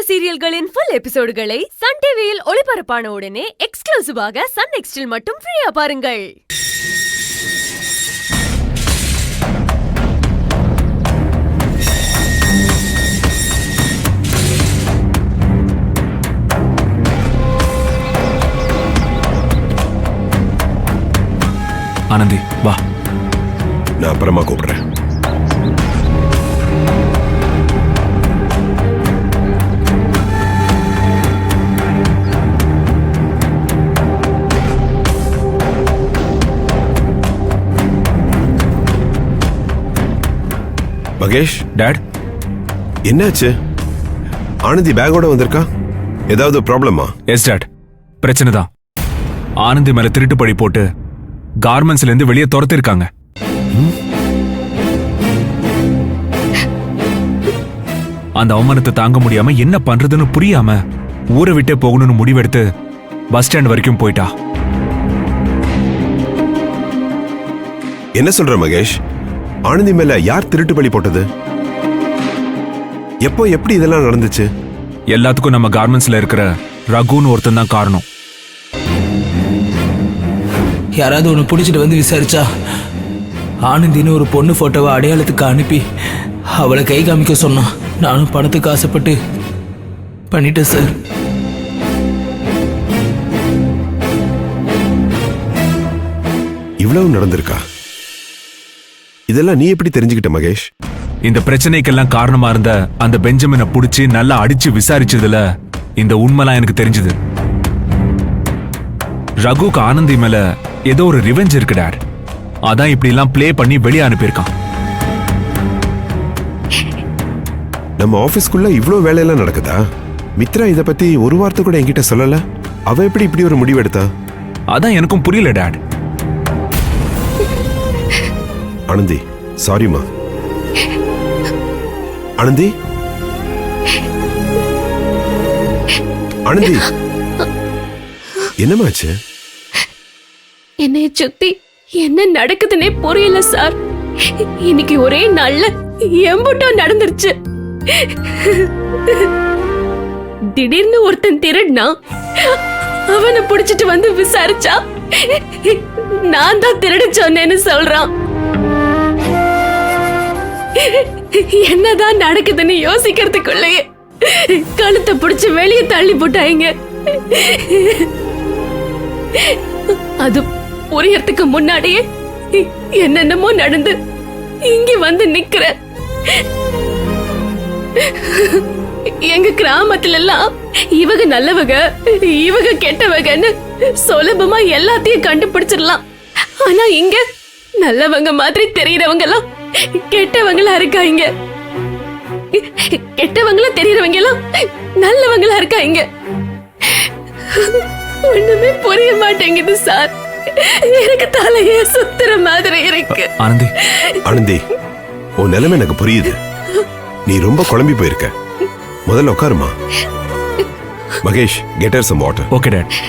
சீரியல்களின் full எபிசோடுகளை Sun டிவியில் ஒளிபரப்பான உடனே எக்ஸ்க்ளூசிவாக சன் நெக்ஸ்டில் மட்டும் ஃப்ரீயா பாருங்கள். ஆனந்தி வா, நான் அப்புறமா கூப்பிடுறேன். மகேஷ். டாட், என்னாச்சு? ஆனந்தி பேக்கோட வந்திருக்கா? ஏதாவது ப்ராப்ளமா? எஸ் டாட், பிரச்சனை தான். ஆனந்தி மேல திருட்டு பழி போட்டு கார்மெண்ட்ஸ்ல இருந்து வெளியே துரத்திருக்காங்க. அந்த அவமானத்தை தாங்க முடியாம என்ன பண்றதுன்னு புரியாம ஊரை விட்டே போகணும்னு முடிவெடுத்து பஸ் ஸ்டாண்ட் வரைக்கும் போயிட்டா. என்ன சொல்ற மகேஷ்? ஆனந்தி மேல யார் திருட்டு பழி போட்டது? எப்போ எப்படி இதெல்லாம் நடந்துச்சு? எல்லாத்துக்கும் நம்ம கார்மெண்ட்ஸ்ல இருக்கிற ரகுன்னு ஒருத்தன் தான் காரணம். யாராவது ஒன்று பிடிச்சிட்டு வந்து விசாரிச்சா ஆனந்தின்னு ஒரு பொண்ணு போட்டோவை அடையாளத்துக்கு அனுப்பி அவளை கை காமிக்க சொன்னான். நானும் பணத்துக்கு ஆசைப்பட்டு பண்ணிட்டேன் சார். இவ்வளவு நடந்திருக்கா? இதெல்லாம் நீ எப்படி தெரிஞ்சுக்கிட்ட மகேஷ்? இந்த பிரச்சனைக்கெல்லாம் காரணமா இருந்த அந்த பெஞ்சமினை புடிச்சு நல்லா அடிச்சு விசாரிச்சதுல இந்த உண்மைலாம் எனக்கு தெரிஞ்சது. ரகுக்கு ஆனந்தி மேல ஏதோ ஒரு ரிவெஞ்ச் இருக்கு டாட். அதான் இப்படி எல்லாம் பிளே பண்ணி வெளியே அனுப்பியிருக்கான். நம்ம ஆபீஸ்க்குள்ள இவ்வளவு வேலையெல்லாம் நடக்குதா? மித்ரா இத பத்தி ஒரு வார்த்தை கூட என்கிட்ட சொல்லல. அவ எப்படி இப்படி ஒரு முடிவு எடுத்தா? அதான் எனக்கும் புரியல டாட். ஆனந்தி, சாரிமா. ஆனந்தி, ஆனந்தி, என்னமாச்சு? என்னைய சுத்தி என்ன நடக்குதுன்னே புரியல சார். இன்னைக்கு ஒரே நாள்ல எம்புட்டோ நடந்துருச்சு. திடீர்னு ஒருத்தன் திருடினா அவனை புடிச்சிட்டு வந்து விசாரிச்சா நான் தான் திருட சொன்னேன்னு சொல்றான். என்னதான் நடக்குதுன்னு யோசிக்கிறதுக்குள்ளேயே கழுத்தை புடிச்சு வெளியே தள்ளி போட்டாங்க. அது புரியறதுக்கு முன்னாடியே என்னென்னமோ நடந்து இங்க வந்து நிக்கிற. எங்க கிராமத்துல எல்லாம் இவங்க நல்லவங்க இவங்க கெட்டவங்கன்னு சுலபமா எல்லாத்தையும் கண்டுபிடிச்சிடலாம். ஆனா இங்க நல்லவங்க மாதிரி தெரியறவங்க எல்லாம் கெட்டவங்களா இருக்காங்க, கெட்டவங்களா தெரியறவங்க எல்லாம் நல்லவங்களா இருக்காங்க. ஒண்ணுமே புரிய மாட்டேங்குது சார். எனக்கு தலையே சுத்துற மாதிரி இருக்கு. ஆனந்தி, ஆனந்தி, உன் நிலைமை எனக்கு புரியுது. நீ ரொம்ப குழம்பி போயிருக்க. முதல்ல உட்காருமா. Mahesh, get her some water. Okay dad.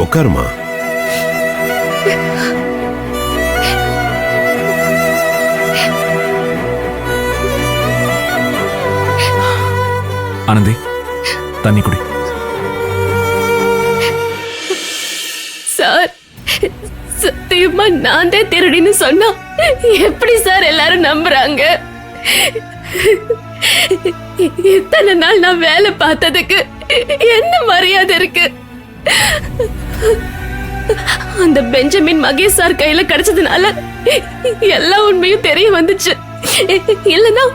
உட்காருமா. ஆனந்தி, தண்ணி குடி. சார், சத்தியமா நான் தான் திருடின்னு சொன்னா எப்படி சார் எல்லாரும் நம்புறாங்க? இத்தனை நாள் நான் வேலை பார்த்ததுக்கு என்ன மரியாதை இருக்கு? அந்த பெஞ்சமின் மகேஷ் சார் கையில கிடைச்சதுனால எல்லா உண்மையும் தெரிய வந்துச்சு. இல்லனா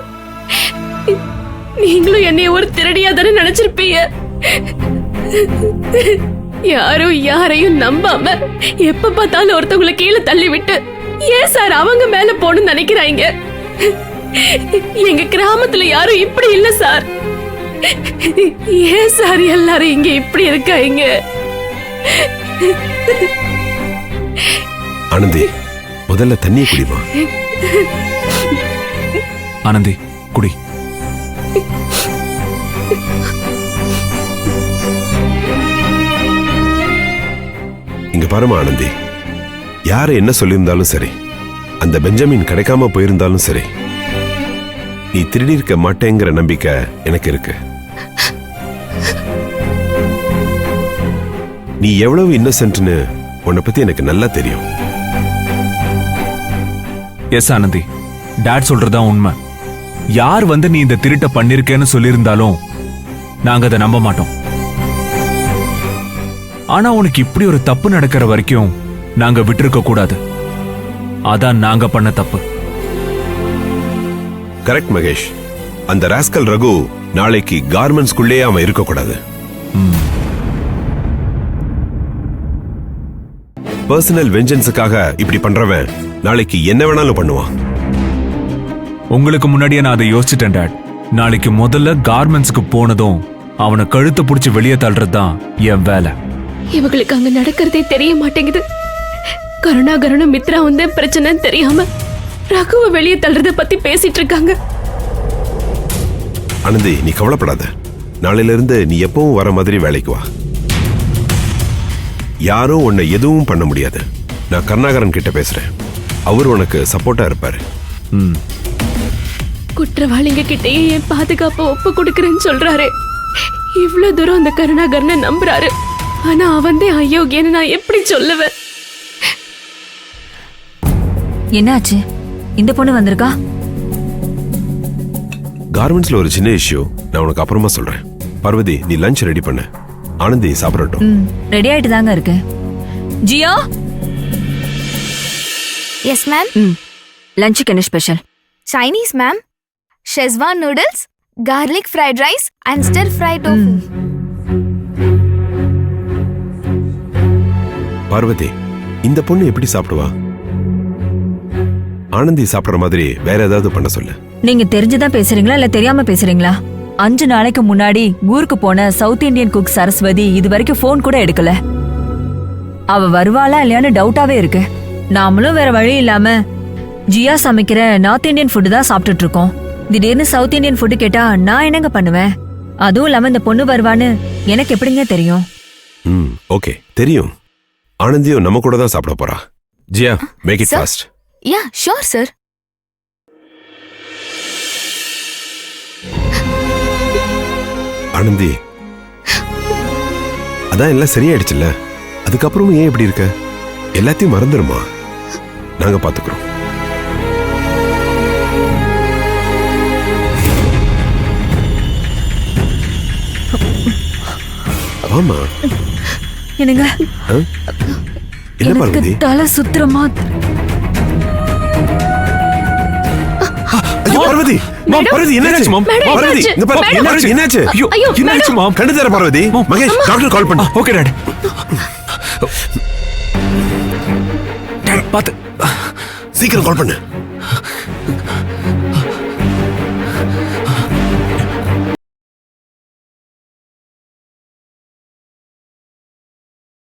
நீங்களும் என்னைய ஒரு திருடியா தானே நினைச்சிருப்பீங்க. யாரும் யாரையும் நம்பாம எப்ப பார்த்தாலும் ஒருத்தவங்களை கீழே தள்ளி விட்டு ஏன் சார் அவங்க மேல போகணும்னு நினைக்கிறாங்க? எங்க கிராமத்துல யாரும் இப்படி இல்ல சார். ஏன் சார் எல்லாரும் இங்க இப்படி இருக்காங்க? ஆனந்தி, முதல்ல தண்ணியை குடிமா. ஆனந்தி, குடி. இங்க பாருமா ஆனந்தி, யாரு என்ன சொல்லியிருந்தாலும் சரி, அந்த பெஞ்சமின் கிடைக்காம போயிருந்தாலும் சரி, நீ திருடி இருக்க மாட்டேங்கிற நம்பிக்கை எனக்கு இருக்கு. நீ எவ்வளவு இன்னசென்ட்னு உன்னை பத்தி எனக்கு நல்லா தெரியும். எஸ் ஆனந்தி, டாட் சொல்றதுதான் உண்மை. யார் வந்து நீ இந்த திருட்ட பண்ணிருக்கேன்னு சொல்லியிருந்தாலும் நாங்க அதை நம்ப மாட்டோம். ஆனா உனக்கு இப்படி ஒரு தப்பு நடக்கிற வரைக்கும் நாங்க விட்டிருக்க கூடாது. அதான் நாங்க பண்ண தப்பு. கரெக்ட் மகேஷ். அந்த ராஸ்கல் ரகு நாளைக்கு கார்மெண்ட்ஸ்குள்ளேயே அவன் இருக்கக்கூடாது. பர்சனல் வெஞ்சன்ஸுக்காக இப்படி பண்றவன் நாளைக்கு என்ன வேணாலும் பண்ணுவான். உங்களுக்கு முன்னாடியே நான் அதை யோசிச்சுட்டேன் டாட். நாளைக்கு முதல்ல கார்மெண்ட்ஸ்க்கு போனதும் அவனை கழுத்தை பிடிச்சி வெளியே தள்ளுறதுதான் என் வேலை. இவங்களுக்கு அங்க நடக்கிறதே தெரிய மாட்டேங்குது. கருணாகரனும் மித்ரா வந்து பிரச்சனைன்னு தெரியாம ரகுவை வெளியே தள்ளுறத பத்தி பேசிட்டு இருக்காங்க. ஆனந்தி, நீ கவலைப்படாத. நாளையில இருந்து நீ எப்பவும் வர மாதிரி வேலைக்கு வா. யாரும் உன்னை எதுவும் பண்ண முடியாது. நான் கருணாகரன் கிட்ட பேசுறேன். அவர் உனக்கு சப்போர்ட்டா இருப்பாரு. குற்றவாளிங்க கிட்டயே என் பாதுகாப்பை ஒப்பு கொடுக்கறேன்னு சொல்றாரு. இவ்வளவு தூரம் அந்த கருணாகரனை நம்புறாரு. ஆனா அவன்தே அயோக்கியன்னு நான் எப்படி சொல்லுவேன்? என்னாச்சு? இந்த பொண்ணு வந்திருக்கா? கார்மெண்ட்ஸ்ல ஒரு சின்ன இஷ்யூ. நான் உனக்கு அப்புறமா சொல்றேன். பார்வதி, நீ லஞ்ச் ரெடி பண்ணு. ஆனந்தி சாப்பிடட்டும். ரெடி ஆயிட்டு தாங்க இருக்கு. Jiya, yes ma'am. லஞ்சுக்கு என்ன special? Chinese ma'am. Schezwan noodles, garlic fried rice and stir fry tofu. Parvathi, இந்த பொண்ணு எப்படி சாப்பிடுவா? ஆனந்தி சாப்பிடுற மாதிரி வேற ஏதாவது பண்ண சொல்லு. நீங்க தெரிஞ்சுதான் பேசுறீங்களா இல்ல தெரியாம பேசுறீங்களா? 5 நாளைக்கு முன்னாடி ஊருக்கு போன சவுத் இந்தியன் குக் சரஸ்வதி இது வரைக்கும் போன் கூட எடுக்கல. அவ வருவாளா இல்லையான்னு டவுட்டாவே இருக்கு. நாமளும் வேற வழி இல்லாம ஜியா சமைக்கிற நார்த் இந்தியன் ஃபுட்டு தான் சாப்பிட்டுட்டு இருக்கோம். திடீர்னு சவுத் இந்தியன் ஃபுட்டு கேட்டா நான் என்னங்க பண்ணுவேன்? அதுவும் இல்லாம இந்த பொண்ணு வருவான்னு எனக்கு எப்படிங்க தெரியும்? ஓகே, தெரியும். ஆனந்தியும் நம்ம கூட தான் சாப்பிட போறா. Jiya, make it fast. Yeah, sure sir. Anandhi, அதான் எல்லாம் சரியாயிடுச்சுல்ல. அதுக்கப்புறமும் ஏன் இப்படி இருக்க? எல்லாத்தையும் மறந்துருமா? நாங்க பாத்துக்கிறோம். ஆமா. என்னங்க? என்ன பார்வதி? தலை சுத்திரமா. ஐயோ பார்வதி, பார்வதி என்னாச்சு? பார்வதி, இந்த பாரு, என்னாச்சு? ஐயோ, என்னாச்சு மாம்? கண்டு தர பார்வதி. மகேஷ், டாக்டர் கால் பண்ணு. Okay dot. பாத்து சீக்கிரம் கால் பண்ணு.